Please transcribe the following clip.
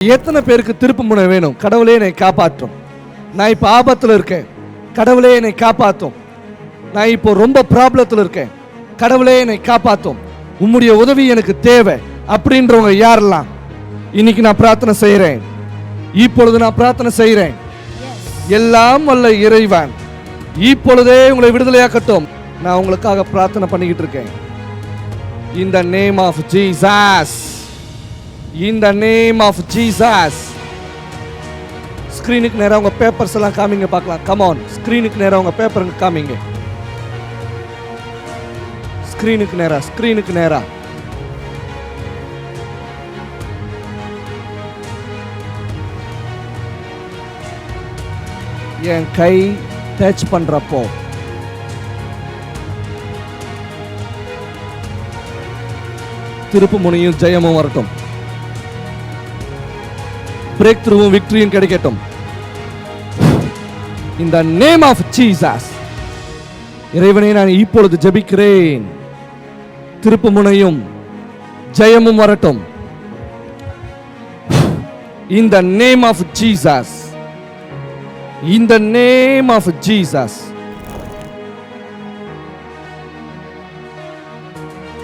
எத்தனை பேருக்கு திருப்பு முனை வேணும்? கடவுளே என்னை காப்பாற்றும், நான் இப்போ ஆபத்தில் இருக்கேன், கடவுளே என்னை காப்பாற்றும், நான் இப்போ ரொம்ப ப்ராப்ளத்தில் இருக்கேன், கடவுளே என்னை காப்பாற்றும், உம்முடைய உதவி எனக்கு தேவை அப்படின்றவங்க யாரெல்லாம் இன்னைக்கு நான் பிரார்த்தனை செய்கிறேன், இப்பொழுது நான் பிரார்த்தனை செய்கிறேன். எல்லாம் வல்ல இறைவன் இப்பொழுதே உங்களை விடுதலையாக்கட்டும். நான் உங்களுக்காக பிரார்த்தனை பண்ணிக்கிட்டு இருக்கேன். In the name of Jesus, in the name of Jesus. ஸ்கிரீனுக்கு நேரா உங்க பேப்பர்ஸ் எல்லாம் காமிங்க பார்க்கலாம். கம் ஆன், ஸ்கிரீனுக்கு நேரா உங்க பேப்பருங்க காமிங்க. ஸ்கிரீனுக்கு நேரா, ஸ்கிரீனுக்கு நேரா. என் கை டச் பண்றப்போ திருப்பு முனையும் ஜெயமும் வரட்டும், பிரேக் த்ரூவும் விக்டரியும் கிடைக்கட்டும். In the name of Jesus. இறைவனை நான் இப்பொழுது ஜெபிக்கிறேன், திருப்பு முனையும் ஜெயமும் வரட்டும். In the name of Jesus. In the name of Jesus.